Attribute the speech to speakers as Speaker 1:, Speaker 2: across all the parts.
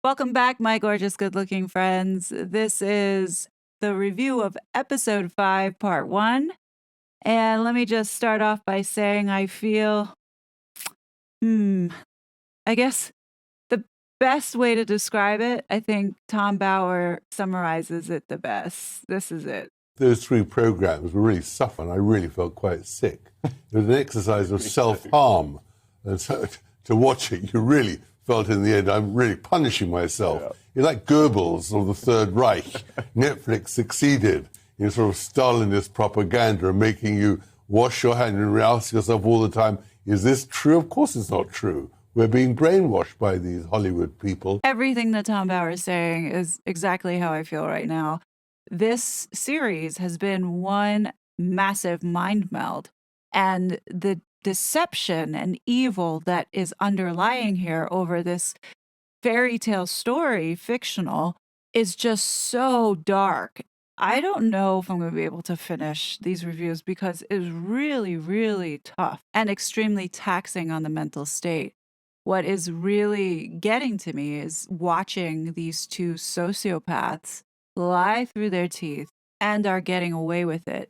Speaker 1: Welcome back, my gorgeous, good-looking friends. This is the review of episode 5, part 1. And let me just start off by saying I feel, I guess the best way to describe it, I think Tom Bauer summarizes it the best. This is it.
Speaker 2: Those 3 programs were really suffering. I really felt quite sick. It was an exercise of self-harm. And so to watch it, you really felt in the end, I'm really punishing myself. Yeah. You're like Goebbels of the Third Reich. Netflix succeeded in sort of Stalinist propaganda and making you wash your hands and ask yourself all the time, is this true? Of course it's not true. We're being brainwashed by these Hollywood people.
Speaker 1: Everything that Tom Bauer is saying is exactly how I feel right now. This series has been one massive mind meld, and the deception and evil that is underlying here over this fairy tale story, fictional, is just so dark. I don't know if I'm going to be able to finish these reviews because it is really, really tough and extremely taxing on the mental state. What is really getting to me is watching these 2 sociopaths lie through their teeth and are getting away with it.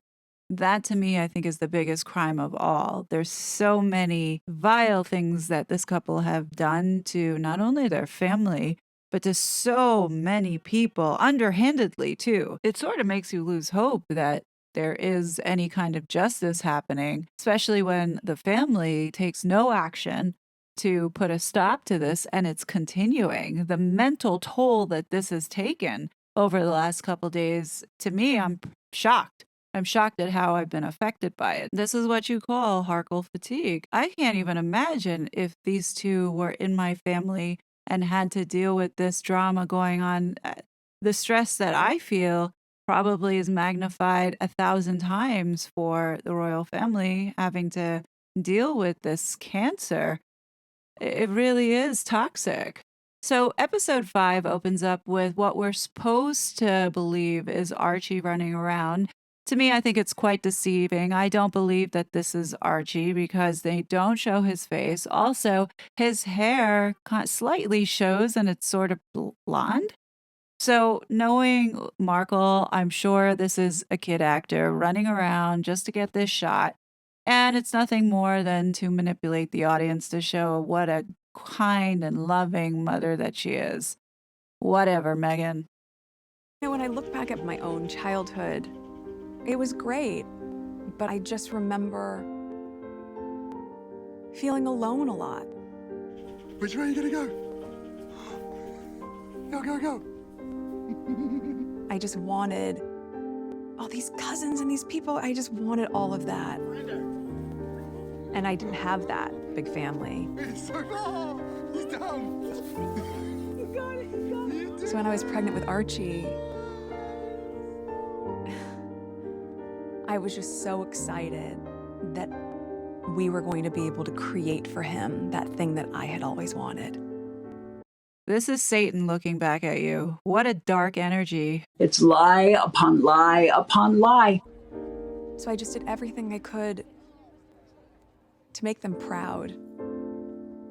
Speaker 1: That, to me, I think is the biggest crime of all. There's so many vile things that this couple have done to not only their family, but to so many people, underhandedly, too. It sort of makes you lose hope that there is any kind of justice happening, especially when the family takes no action to put a stop to this, and it's continuing. The mental toll that this has taken over the last couple days, to me, I'm shocked. I'm shocked at how I've been affected by it. This is what you call Harkle fatigue. I can't even imagine if these 2 were in my family and had to deal with this drama going on. The stress that I feel probably is magnified 1,000 times for the royal family having to deal with this cancer. It really is toxic. So episode 5 opens up with what we're supposed to believe is Archie running around. To me, I think it's quite deceiving. I don't believe that this is Archie because they don't show his face. Also, his hair slightly shows and it's sort of blonde. So knowing Markle, I'm sure this is a kid actor running around just to get this shot. And it's nothing more than to manipulate the audience to show what a kind and loving mother that she is. Whatever, Meghan.
Speaker 3: When I look back at my own childhood, it was great, but I just remember feeling alone a lot.
Speaker 4: Which way are you gonna go? Go.
Speaker 3: I just wanted all these cousins and these people. I just wanted all of that. And I didn't have that big family.
Speaker 4: He's so far! He's down!
Speaker 3: You got it. So when I was pregnant with Archie, I was just so excited that we were going to be able to create for him that thing that I had always wanted.
Speaker 1: This is Satan looking back at you. What a dark energy.
Speaker 5: It's lie upon lie upon lie.
Speaker 3: So I just did everything I could to make them proud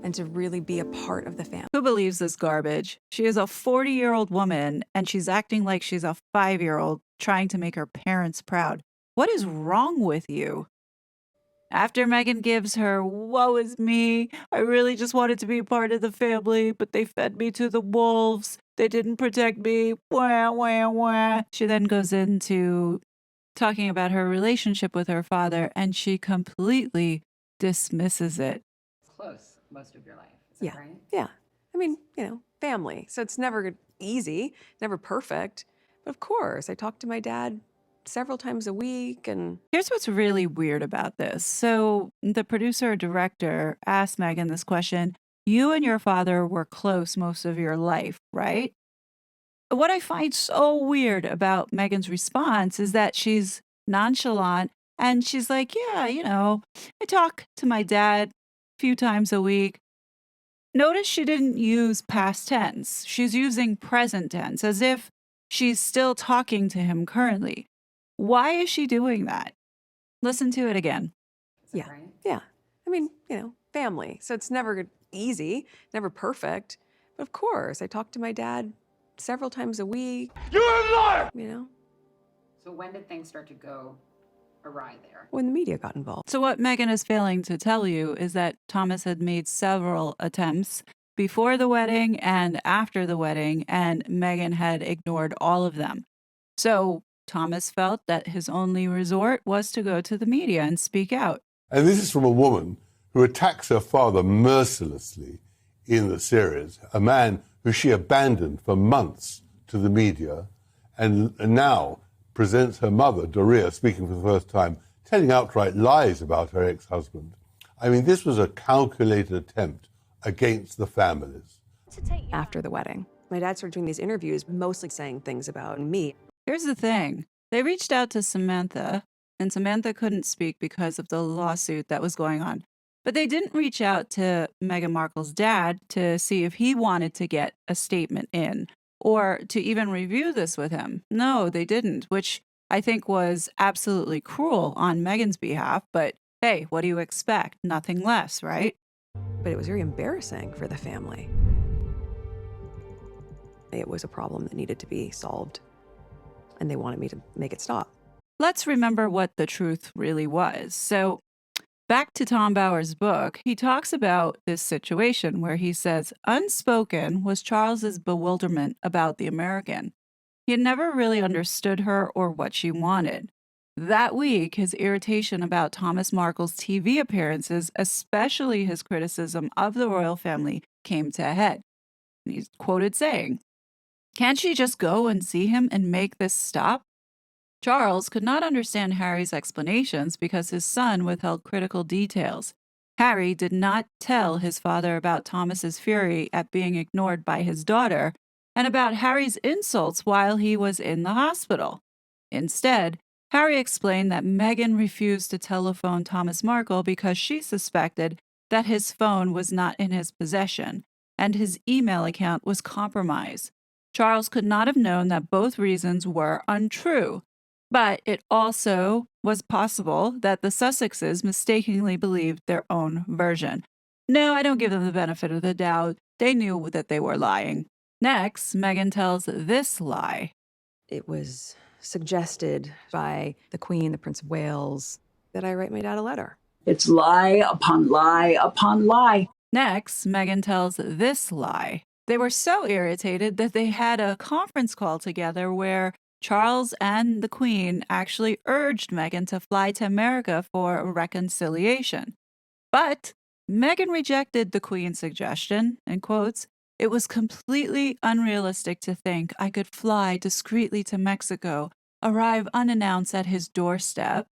Speaker 3: and to really be a part of the family.
Speaker 1: Who believes this garbage? She is a 40-year-old woman, and she's acting like she's a 5-year-old trying to make her parents proud. What is wrong with you? After Meghan gives her, woe is me, I really just wanted to be a part of the family, but they fed me to the wolves. They didn't protect me. Wah, wah, wah. She then goes into talking about her relationship with her father, and she completely dismisses it.
Speaker 6: Close most of your life, is that right?
Speaker 3: Yeah. I mean, family. So it's never easy, never perfect. But of course, I talk to my dad several times a week. And
Speaker 1: here's what's really weird about this. So the producer director asked Meghan this question. You and your father were close most of your life, right? What I find so weird about Meghan's response is that she's nonchalant and she's like, yeah, I talk to my dad a few times a week. Notice she didn't use past tense. She's using present tense as if she's still talking to him currently. Why is she doing that? Listen to it again.
Speaker 3: Yeah. I mean, family. So it's never easy, never perfect. But Of course, I talked to my dad several times a week.
Speaker 4: You're a liar!
Speaker 3: You know,
Speaker 6: So when did things start to go awry there?
Speaker 3: when the media got involved.
Speaker 1: So, what Meghan is failing to tell you is that Thomas had made several attempts before the wedding and after the wedding, and Meghan had ignored all of them. So, Thomas felt that his only resort was to go to the media and speak out.
Speaker 2: And this is from a woman who attacks her father mercilessly in the series, a man who she abandoned for months to the media, and now presents her mother, Doria, speaking for the first time, telling outright lies about her ex-husband. I mean, this was a calculated attempt against the families.
Speaker 3: After the wedding, my dad started doing these interviews, mostly saying things about me.
Speaker 1: Here's the thing, they reached out to Samantha, and Samantha couldn't speak because of the lawsuit that was going on. But they didn't reach out to Meghan Markle's dad to see if he wanted to get a statement in or to even review this with him. No, they didn't, which I think was absolutely cruel on Meghan's behalf. But hey, what do you expect? Nothing less, right?
Speaker 3: But it was very embarrassing for the family. It was a problem that needed to be solved, and they wanted me to make it stop.
Speaker 1: Let's remember what the truth really was. So, back to Tom Bower's book, he talks about this situation where he says unspoken was Charles's bewilderment about the American. He had never really understood her or what she wanted. That week, his irritation about Thomas Markle's TV appearances, especially his criticism of the royal family, came to a head. And he's quoted saying, "Can't she just go and see him and make this stop?" Charles could not understand Harry's explanations because his son withheld critical details. Harry did not tell his father about Thomas's fury at being ignored by his daughter and about Harry's insults while he was in the hospital. Instead, Harry explained that Meghan refused to telephone Thomas Markle because she suspected that his phone was not in his possession and his email account was compromised. Charles could not have known that both reasons were untrue. But it also was possible that the Sussexes mistakenly believed their own version. No, I don't give them the benefit of the doubt. They knew that they were lying. Next, Meghan tells this lie.
Speaker 3: It was suggested by the Queen, the Prince of Wales, that I write my dad a letter.
Speaker 5: It's lie upon lie upon lie.
Speaker 1: Next, Meghan tells this lie. They were so irritated that they had a conference call together where Charles and the Queen actually urged Meghan to fly to America for reconciliation. But Meghan rejected the Queen's suggestion and quotes, "It was completely unrealistic to think I could fly discreetly to Mexico, arrive unannounced at his doorstep,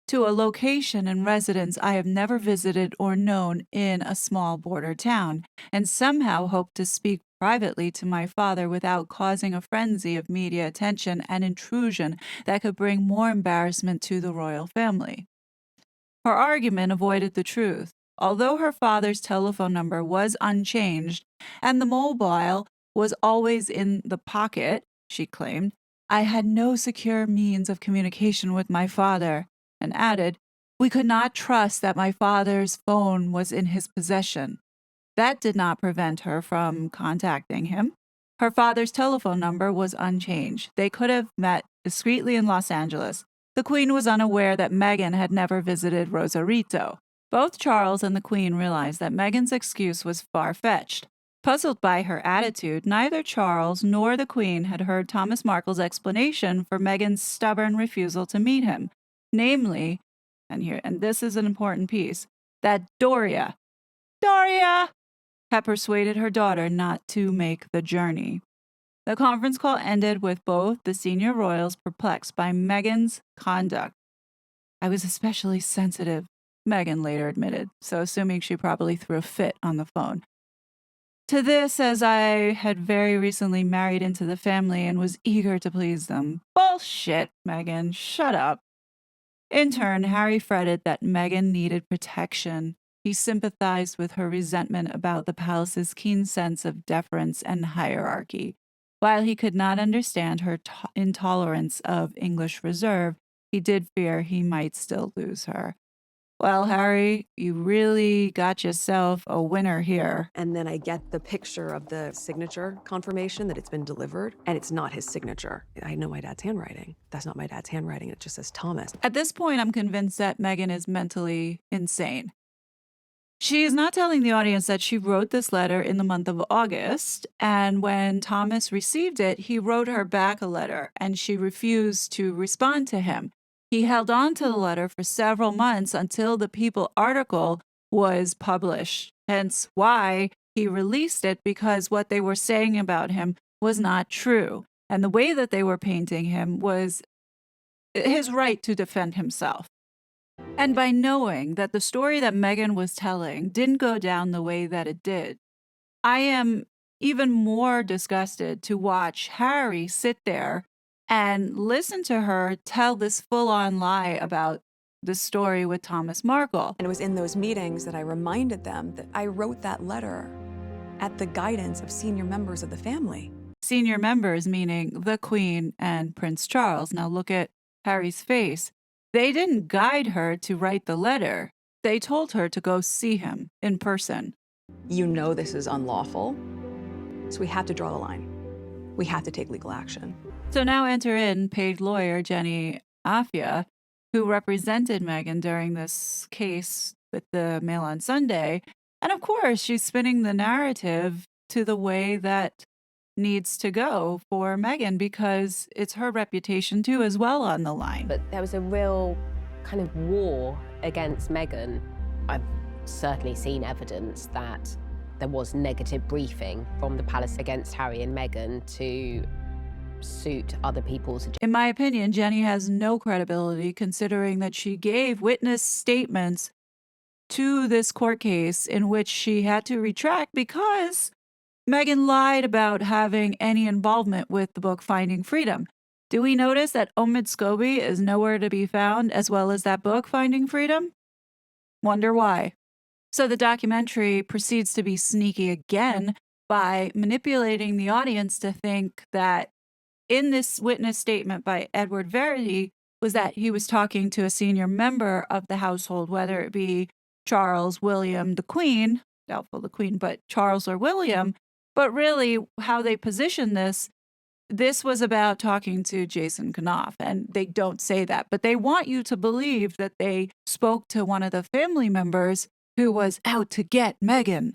Speaker 1: to a location and residence I have never visited or known in a small border town, and somehow hope to speak privately to my father without causing a frenzy of media attention and intrusion that could bring more embarrassment to the royal family." Her argument avoided the truth. Although her father's telephone number was unchanged and the mobile was always in the pocket, she claimed, I had no secure means of communication with my father, and added, we could not trust that my father's phone was in his possession. That did not prevent her from contacting him. Her father's telephone number was unchanged. They could have met discreetly in Los Angeles. The Queen was unaware that Meghan had never visited Rosarito. Both Charles and the Queen realized that Meghan's excuse was far-fetched. Puzzled by her attitude, neither Charles nor the Queen had heard Thomas Markle's explanation for Meghan's stubborn refusal to meet him, namely, and this is an important piece, that Doria had persuaded her daughter not to make the journey. The conference call ended with both the senior royals perplexed by Meghan's conduct. I was especially sensitive, Meghan later admitted, so assuming she probably threw a fit on the phone. To this, as I had very recently married into the family and was eager to please them. Bullshit, Meghan, shut up. In turn, Harry fretted that Meghan needed protection. He sympathized with her resentment about the palace's keen sense of deference and hierarchy. While he could not understand her intolerance of English reserve, he did fear he might still lose her. Well, Harry, you really got yourself a winner here.
Speaker 3: And then I get the picture of the signature confirmation that it's been delivered, and it's not his signature. I know my dad's handwriting. That's not my dad's handwriting. It just says Thomas.
Speaker 1: At this point, I'm convinced that Megyn is mentally insane. She is not telling the audience that she wrote this letter in the month of August, and when Thomas received it, he wrote her back a letter, and she refused to respond to him. He held on to the letter for several months until the People article was published, hence why he released it, because what they were saying about him was not true. And the way that they were painting him was his right to defend himself. And by knowing that the story that Megyn was telling didn't go down the way that it did, I am even more disgusted to watch Harry sit there and listen to her tell this full-on lie about the story with Thomas Markle.
Speaker 3: And it was in those meetings that I reminded them that I wrote that letter at the guidance of senior members of the family.
Speaker 1: Senior members meaning the Queen and Prince Charles. Now look at Harry's face. They didn't guide her to write the letter. They told her to go see him in person.
Speaker 3: You know this is unlawful, so we have to draw the line. We have to take legal action.
Speaker 1: So now enter in paid lawyer Jenny Afia, who represented Megyn during this case with the Mail on Sunday. And of course, she's spinning the narrative to the way that needs to go for Megyn, because it's her reputation too as well on the line.
Speaker 7: But there was a real kind of war against Megyn. I've certainly seen evidence that there was negative briefing from the palace against Harry and Meghan to suit other people's agendas.
Speaker 1: In my opinion, Jenny has no credibility, considering that she gave witness statements to this court case in which she had to retract because Megyn lied about having any involvement with the book Finding Freedom. Do we notice that Omid Scobie is nowhere to be found, as well as that book Finding Freedom? Wonder why. So the documentary proceeds to be sneaky again by manipulating the audience to think that in this witness statement by Edward Verity was that he was talking to a senior member of the household, whether it be Charles, William, the Queen, doubtful the Queen, but Charles or William. But really, how they position this was about talking to Jason Knopf, and they don't say that. But they want you to believe that they spoke to one of the family members who was out to get Megyn.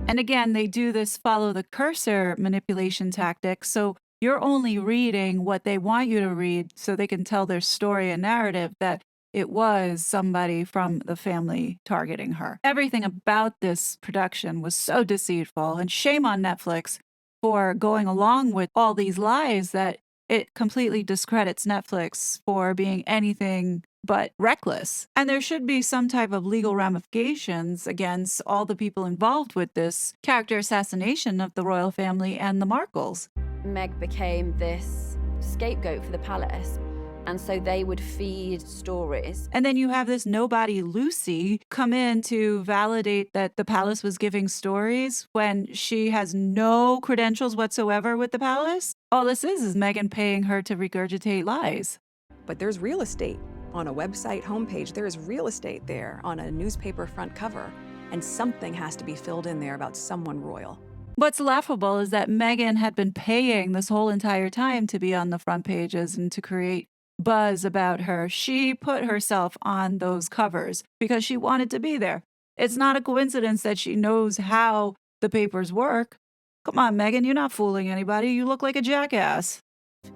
Speaker 1: And again, they do this follow the cursor manipulation tactic. So you're only reading what they want you to read so they can tell their story and narrative that it was somebody from the family targeting her. Everything about this production was so deceitful, and shame on Netflix for going along with all these lies that it completely discredits Netflix for being anything but reckless. And there should be some type of legal ramifications against all the people involved with this character assassination of the royal family and the Markles.
Speaker 8: Meg became this scapegoat for the palace, and so they would feed stories.
Speaker 1: And then you have this nobody Lucy come in to validate that the palace was giving stories when she has no credentials whatsoever with the palace. All this is Megyn paying her to regurgitate lies.
Speaker 3: But there's real estate on a website homepage. There is real estate there on a newspaper front cover, and something has to be filled in there about someone royal.
Speaker 1: What's laughable is that Megyn had been paying this whole entire time to be on the front pages and to create buzz about her. She put herself on those covers because she wanted to be there. It's not a coincidence that she knows how the papers work. Come on, Megyn, you're not fooling anybody. You look like a jackass.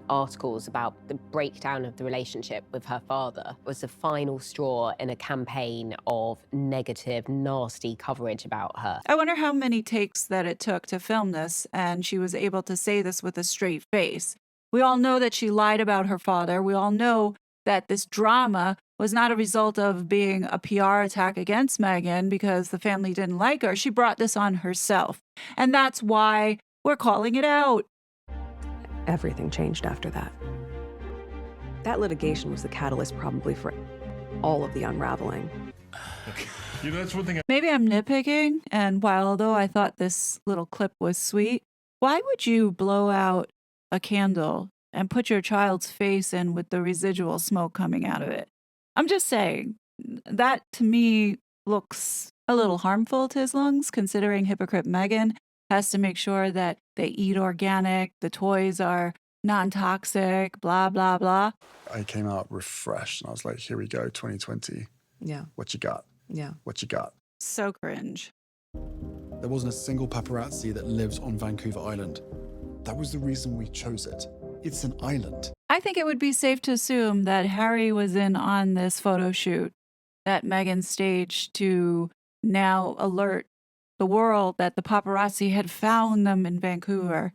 Speaker 7: Articles about the breakdown of the relationship with her father was the final straw in a campaign of negative, nasty coverage about her.
Speaker 1: I wonder how many takes that it took to film this, and she was able to say this with a straight face. We all know that she lied about her father. We all know that this drama was not a result of being a PR attack against Megyn because the family didn't like her. She brought this on herself. And that's why we're calling it out.
Speaker 3: Everything changed after that. That litigation was the catalyst probably for all of the unraveling.
Speaker 4: You know, that's one thing.
Speaker 1: Maybe I'm nitpicking, and while although I thought this little clip was sweet, Why would you blow out a candle and put your child's face in with the residual smoke coming out of it? I'm just saying, that to me looks a little harmful to his lungs, considering hypocrite Meghan has to make sure that they eat organic, the toys are non-toxic, blah, blah, blah.
Speaker 4: I came out refreshed and I was like, here we go, 2020.
Speaker 3: Yeah.
Speaker 4: What you got?
Speaker 3: Yeah.
Speaker 4: What you got?
Speaker 1: So cringe.
Speaker 9: There wasn't a single paparazzi that lives on Vancouver Island. That was the reason we chose it. It's an island.
Speaker 1: I think it would be safe to assume that Harry was in on this photo shoot that Meghan staged to now alert the world that the paparazzi had found them in Vancouver.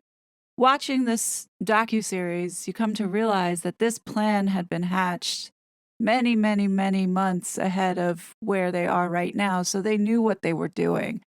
Speaker 1: Watching this docuseries, you come to realize that this plan had been hatched many, many, many months ahead of where they are right now, so they knew what they were doing.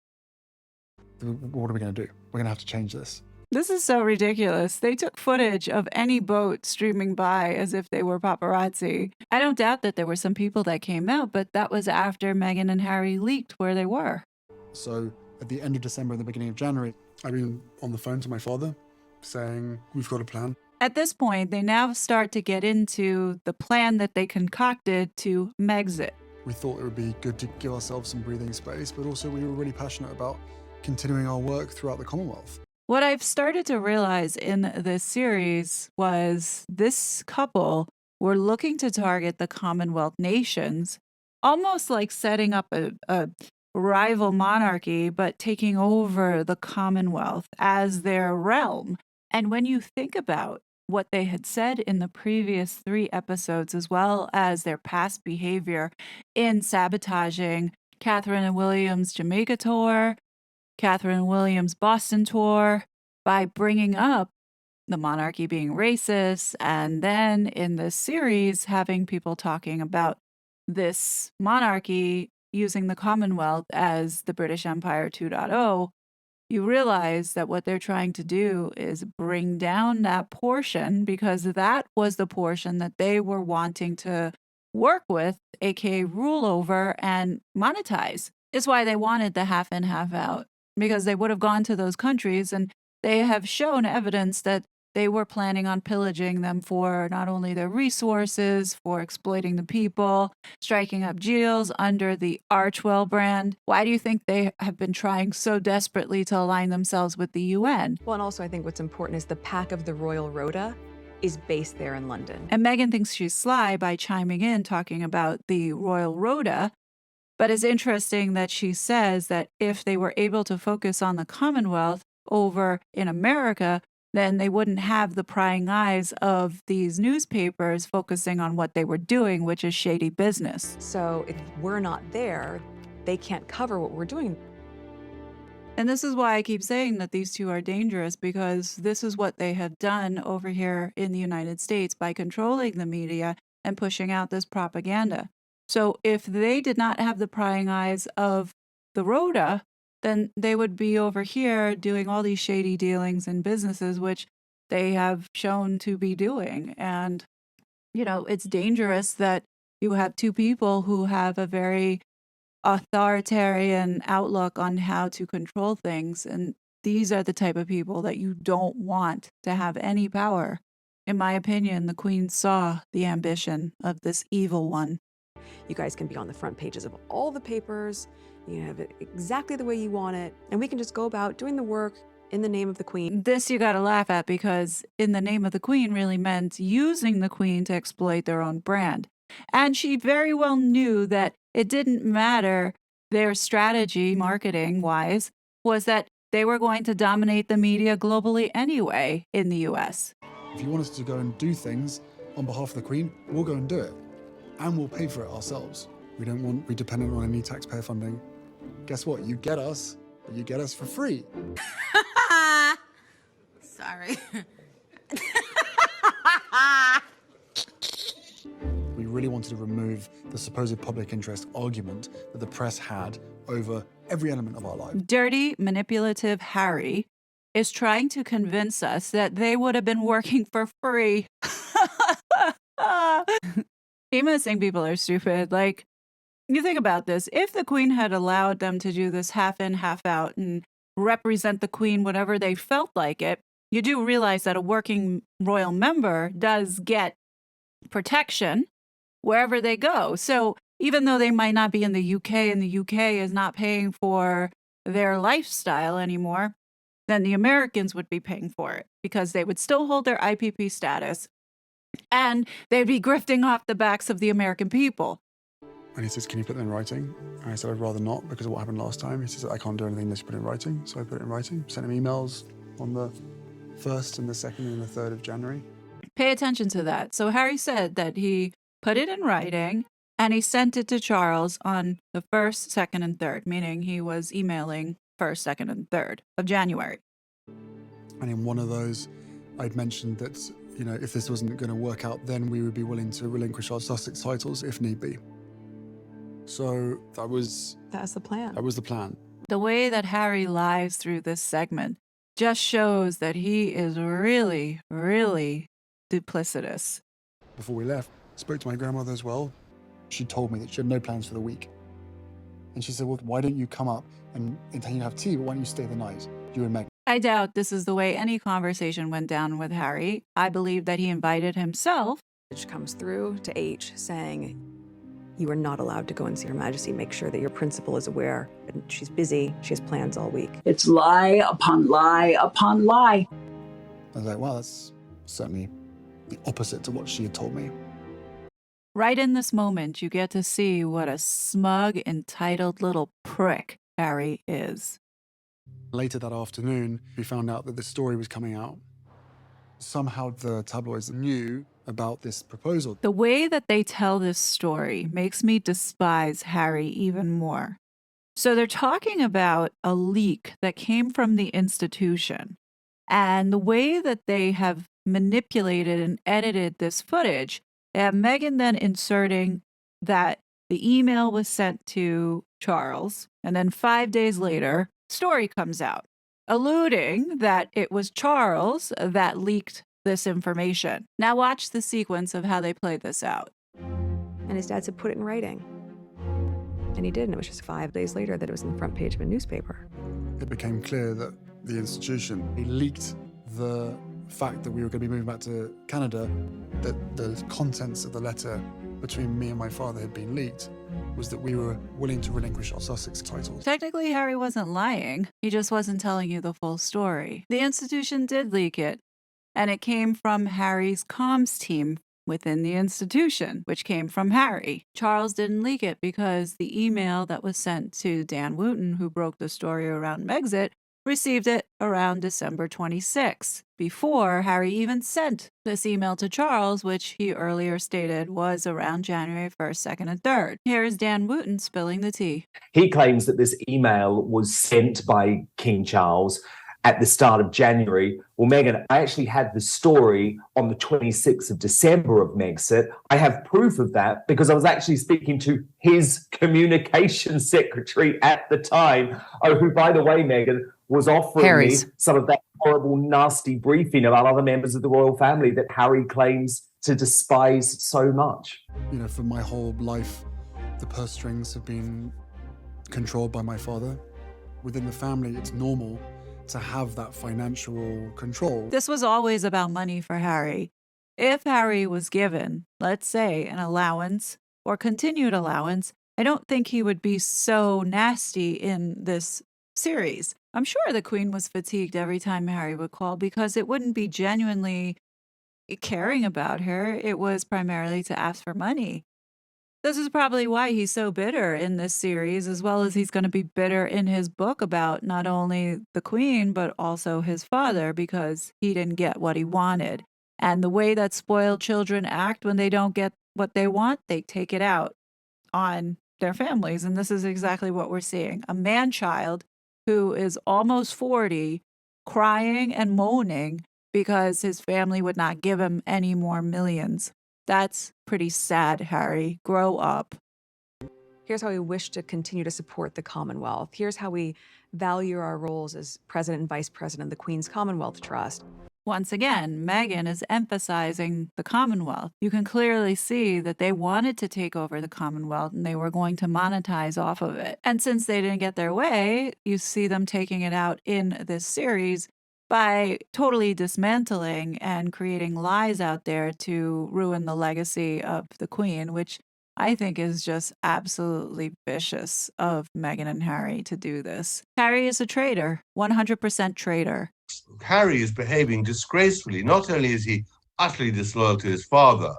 Speaker 9: What are we going to do? We're going to have to change this.
Speaker 1: This is so ridiculous. They took footage of any boat streaming by as if they were paparazzi. I don't doubt that there were some people that came out, but that was after Meghan and Harry leaked where they were.
Speaker 9: So at the end of December and the beginning of January,
Speaker 4: I've been on the phone to my father saying, we've got a plan.
Speaker 1: At this point, they now start to get into the plan that they concocted to Megxit.
Speaker 9: we thought it would be good to give ourselves some breathing space, but also we were really passionate about continuing our work throughout the Commonwealth.
Speaker 1: What I've started to realize in this series was this couple were looking to target the Commonwealth nations, almost like setting up a rival monarchy, but taking over the Commonwealth as their realm. And when you think about what they had said in the previous 3 episodes, as well as their past behavior in sabotaging Catherine and William's Jamaica tour, Catherine and William's Boston tour, by bringing up the monarchy being racist, and then in this series having people talking about this monarchy using the Commonwealth as the British Empire 2.0, you realize that what they're trying to do is bring down that portion, because that was the portion that they were wanting to work with, aka rule over and monetize. It's why they wanted the half in, half out, because they would have gone to those countries and they have shown evidence that they were planning on pillaging them for not only their resources, for exploiting the people, striking up deals under the Archwell brand. Why do you think they have been trying so desperately to align themselves with the UN?
Speaker 3: Well, and also I think what's important is the pack of the Royal Rota is based there in London.
Speaker 1: And Meghan thinks she's sly by chiming in, talking about the Royal Rota. But it's interesting that she says that if they were able to focus on the Commonwealth over in America, then they wouldn't have the prying eyes of these newspapers focusing on what they were doing, which is shady business.
Speaker 3: So if we're not there, they can't cover what we're doing.
Speaker 1: And this is why I keep saying that these two are dangerous, because this is what they have done over here in the United States by controlling the media and pushing out this propaganda. So if they did not have the prying eyes of the Rhoda, then they would be over here doing all these shady dealings and businesses, which they have shown to be doing. And, you know, it's dangerous that you have two people who have a very authoritarian outlook on how to control things. And these are the type of people that you don't want to have any power. In my opinion, the Queen saw the ambition of this evil one.
Speaker 3: You guys can be on the front pages of all the papers. You have it exactly the way you want it. And we can just go about doing the work in the name of the Queen.
Speaker 1: This you got to laugh at, because in the name of the Queen really meant using the Queen to exploit their own brand. And she very well knew that it didn't matter. Their strategy, marketing-wise, was that they were going to dominate the media globally anyway in the US.
Speaker 9: If you want us to go and do things on behalf of the Queen, we'll go and do it. And we'll pay for it ourselves. We don't want to be dependent on any taxpayer funding. Guess what? You get us, but you get us for free.
Speaker 10: Sorry.
Speaker 9: We really wanted to remove the supposed public interest argument that the press had over every element of our life.
Speaker 1: Dirty, manipulative Harry is trying to convince us that they would have been working for free. He must think people are stupid. Like, you think about this. If the Queen had allowed them to do this half in, half out and represent the Queen whatever they felt like it, you do realize that a working royal member does get protection wherever they go. So even though they might not be in the UK and the UK is not paying for their lifestyle anymore, then the Americans would be paying for it because they would still hold their IPP status and they'd be grifting off the backs of the American people.
Speaker 4: And he says, can you put them in writing? And I said, I'd rather not because of what happened last time. He says, I can't do anything unless you put it in writing. So I put it in writing, sent him emails on the 1st and the 2nd and the 3rd of January.
Speaker 1: Pay attention to that. So Harry said that he put it in writing and he sent it to Charles on the 1st, 2nd, and 3rd, meaning he was emailing 1st, 2nd, and 3rd of January.
Speaker 4: And in one of those, I'd mentioned that, you know, if this wasn't going to work out, then we would be willing to relinquish our Sussex titles if need be. So that's
Speaker 3: the plan.
Speaker 4: That was the plan.
Speaker 1: The way that Harry lies through this segment just shows that he is really, really duplicitous.
Speaker 4: Before we left, I spoke to my grandmother as well. She told me that she had no plans for the week. And she said, well, why don't you come up and intend to have tea, but why don't you stay the night, you and Meghan?
Speaker 1: I doubt this is the way any conversation went down with Harry. I believe that he invited himself.
Speaker 3: Which comes through to H saying, you are not allowed to go and see Her Majesty. Make sure that your principal is aware. And she's busy. She has plans all week.
Speaker 5: It's lie upon lie upon lie.
Speaker 4: I was like, wow, that's certainly the opposite to what she had told me.
Speaker 1: Right in this moment, you get to see what a smug, entitled little prick Harry is.
Speaker 4: Later that afternoon, we found out that this story was coming out. Somehow the tabloids knew about this proposal.
Speaker 1: The way that they tell this story makes me despise Harry even more. So they're talking about a leak that came from the institution. And the way that they have manipulated and edited this footage, they have Meghan then inserting that the email was sent to Charles, and then 5 days later, story comes out, alluding that it was Charles that leaked this information. Now watch the sequence of how they played this out.
Speaker 3: And his dad said, put it in writing. And he did, and it was just 5 days later that it was in the front page of a newspaper.
Speaker 4: It became clear that the institution leaked the fact that we were going to be moving back to Canada, that the contents of the letter between me and my father had been leaked, was that we were willing to relinquish our Sussex titles.
Speaker 1: Technically, Harry wasn't lying. He just wasn't telling you the full story. The institution did leak it, and it came from Harry's comms team within the institution, which came from Harry. Charles didn't leak it because the email that was sent to Dan Wootton, who broke the story around Megxit, received it around December 26, before Harry even sent this email to Charles, which he earlier stated was around January 1st, 2nd, and 3rd. Here's Dan Wootton spilling the tea.
Speaker 10: He claims that this email was sent by King Charles at the start of January. Well, Meghan, I actually had the story on the 26th of December of Megxit. I have proof of that because I was actually speaking to his communication secretary at the time, who, by the way, Meghan, was offering me some of that horrible, nasty briefing about other members of the royal family that Harry claims to despise so much.
Speaker 4: You know, for my whole life, the purse strings have been controlled by my father. Within the family, it's normal to have that financial control.
Speaker 1: This was always about money for Harry. If Harry was given, let's say, an allowance or continued allowance, I don't think he would be so nasty in this series. I'm sure the Queen was fatigued every time Harry would call because it wouldn't be genuinely caring about her. It was primarily to ask for money. This is probably why he's so bitter in this series, as well as he's going to be bitter in his book about not only the Queen, but also his father, because he didn't get what he wanted. And the way that spoiled children act when they don't get what they want, they take it out on their families. And this is exactly what we're seeing. A man-child who is almost 40, crying and moaning because his family would not give him any more millions. That's pretty sad, Harry. Grow up.
Speaker 3: Here's how we wish to continue to support the Commonwealth. Here's how we value our roles as President and Vice President of the Queen's Commonwealth Trust.
Speaker 1: Once again, Meghan is emphasizing the Commonwealth. You can clearly see that they wanted to take over the Commonwealth and they were going to monetize off of it. And since they didn't get their way, you see them taking it out in this series by totally dismantling and creating lies out there to ruin the legacy of the Queen, which I think is just absolutely vicious of Meghan and Harry to do this. Harry is a traitor, 100% traitor.
Speaker 11: Harry is behaving disgracefully. Not only is he utterly disloyal to his father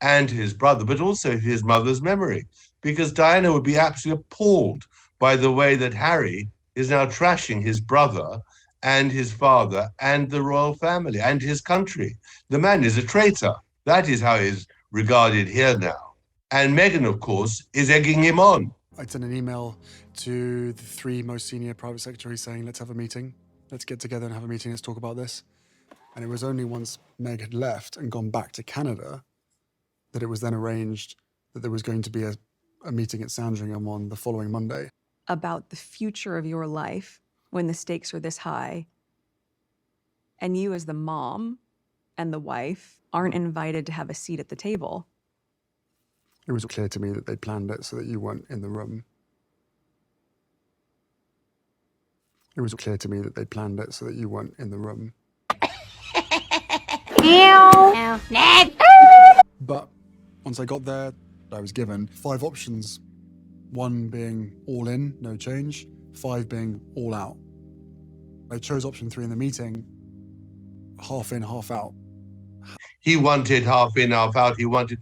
Speaker 11: and to his brother, but also to his mother's memory, because Diana would be absolutely appalled by the way that Harry is now trashing his brother and his father and the royal family and his country. The man is a traitor. That is how he is regarded here now. And Meghan, of course, is egging him on.
Speaker 4: I sent an email to the 3 most senior private secretaries saying, let's have a meeting. Let's get together and have a meeting. Let's talk about this. And it was only once Meg had left and gone back to Canada that it was then arranged that there was going to be a meeting at Sandringham on the following Monday.
Speaker 3: About the future of your life when the stakes are this high, and you as the mom and the wife aren't invited to have a seat at the table.
Speaker 4: It was clear to me that they planned it so that you weren't in the room. It was clear to me that they planned it so that you weren't in the room. But once I got there, I was given 5 options. 1 being all in, no change. 5 being all out. I chose option 3 in the meeting, half in, half out.
Speaker 11: He wanted half in, half out. He wanted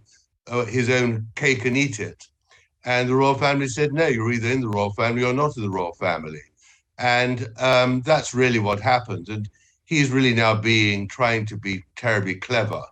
Speaker 11: his own cake and eat it. And the royal family said, no, you're either in the royal family or not in the royal family. And that's really what happened. And he's really now trying to be terribly clever.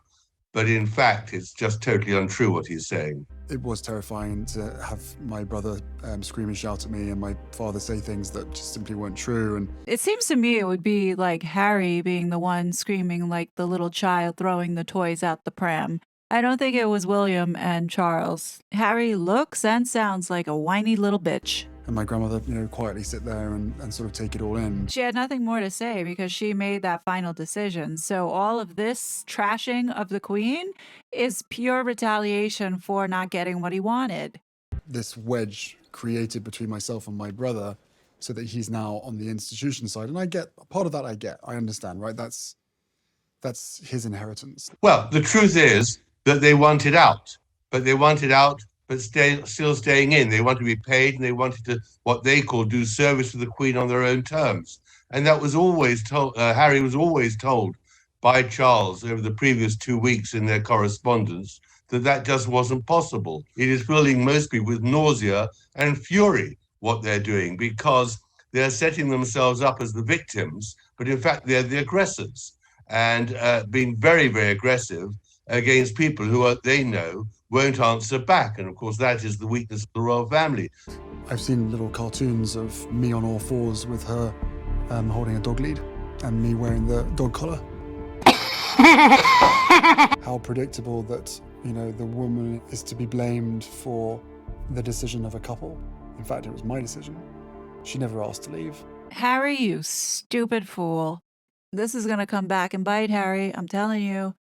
Speaker 11: But in fact, it's just totally untrue what he's saying.
Speaker 4: It was terrifying to have my brother scream and shout at me and my father say things that just simply weren't true. And
Speaker 1: it seems to me it would be like Harry being the one screaming like the little child throwing the toys out the pram. I don't think it was William and Charles. Harry looks and sounds like a whiny little bitch.
Speaker 4: And my grandmother, quietly sit there and sort of take it all in.
Speaker 1: She had nothing more to say because she made that final decision. So all of this trashing of the Queen is pure retaliation for not getting what he wanted.
Speaker 4: This wedge created between myself and my brother so that he's now on the institution side. And I get, part of that I understand, right? That's his inheritance.
Speaker 11: Well, the truth is that they wanted out, but still staying in. They wanted to be paid, and they wanted to, what they call, do service to the Queen on their own terms. And that was always told, Harry was always told by Charles over the previous 2 weeks in their correspondence that just wasn't possible. It is filling most people with nausea and fury, what they're doing, because they're setting themselves up as the victims, but in fact they're the aggressors, and being very, very aggressive against people who they know won't answer back. And of course, that is the weakness of the royal family.
Speaker 4: I've seen little cartoons of me on all fours with her holding a dog lead and me wearing the dog collar. How predictable that, the woman is to be blamed for the decision of a couple. In fact, it was my decision. She never asked to leave.
Speaker 1: Harry, you stupid fool. This is going to come back and bite Harry, I'm telling you.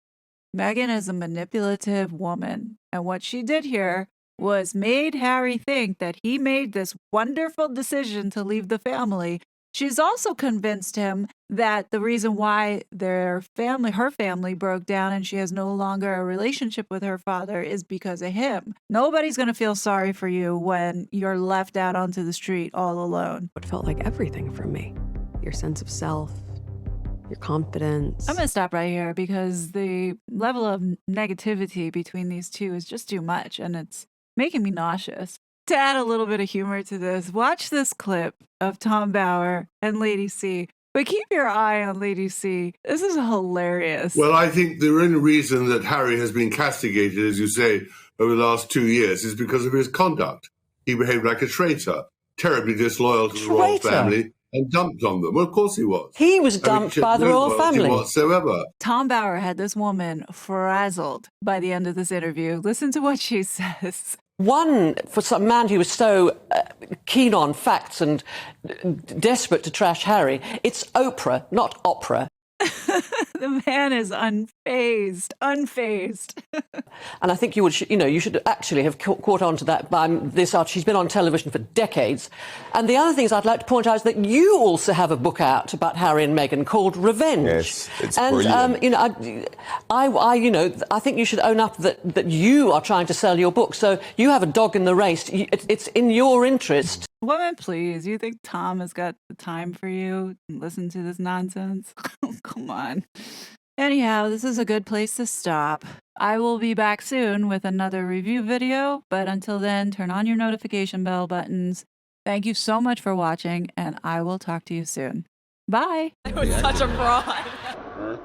Speaker 1: Meghan is a manipulative woman, and what she did here was made Harry think that he made this wonderful decision to leave the family. She's also convinced him that the reason why her family broke down and she has no longer a relationship with her father is because of him. Nobody's going to feel sorry for you when you're left out onto the street all alone.
Speaker 3: It felt like everything from me. Your sense of self, your confidence.
Speaker 1: I'm going to stop right here because the level of negativity between these two is just too much, and it's making me nauseous. To add a little bit of humor to this, watch this clip of Tom Bower and Lady C. But keep your eye on Lady C. This is hilarious.
Speaker 2: Well, I think the only reason that Harry has been castigated, as you say, over the last 2 years is because of his conduct. He behaved like a traitor, terribly disloyal to the royal family, and dumped on them. Well, of course he was.
Speaker 12: He was dumped by the royal family.
Speaker 2: Whatsoever.
Speaker 1: Tom Bower had this woman frazzled by the end of this interview. Listen to what she says.
Speaker 12: One, for some man who was so keen on facts and desperate to trash Harry, it's Oprah, not opera.
Speaker 1: The man is unfazed.
Speaker 12: And I think you should actually have caught on to that by this art. She's been on television for decades. And the other things I'd like to point out is that you also have a book out about Harry and Meghan called Revenge.
Speaker 13: Yes, it's
Speaker 12: and
Speaker 13: brilliant.
Speaker 12: I think you should own up that you are trying to sell your book. So you have a dog in the race. It's in your interest.
Speaker 1: Woman, please. You think Tom has got the time for you? Listen to this nonsense? Come on. Anyhow, this is a good place to stop. I will be back soon with another review video, but until then, turn on your notification bell buttons. Thank you so much for watching, and I will talk to you soon. Bye.
Speaker 14: It was such a fraud.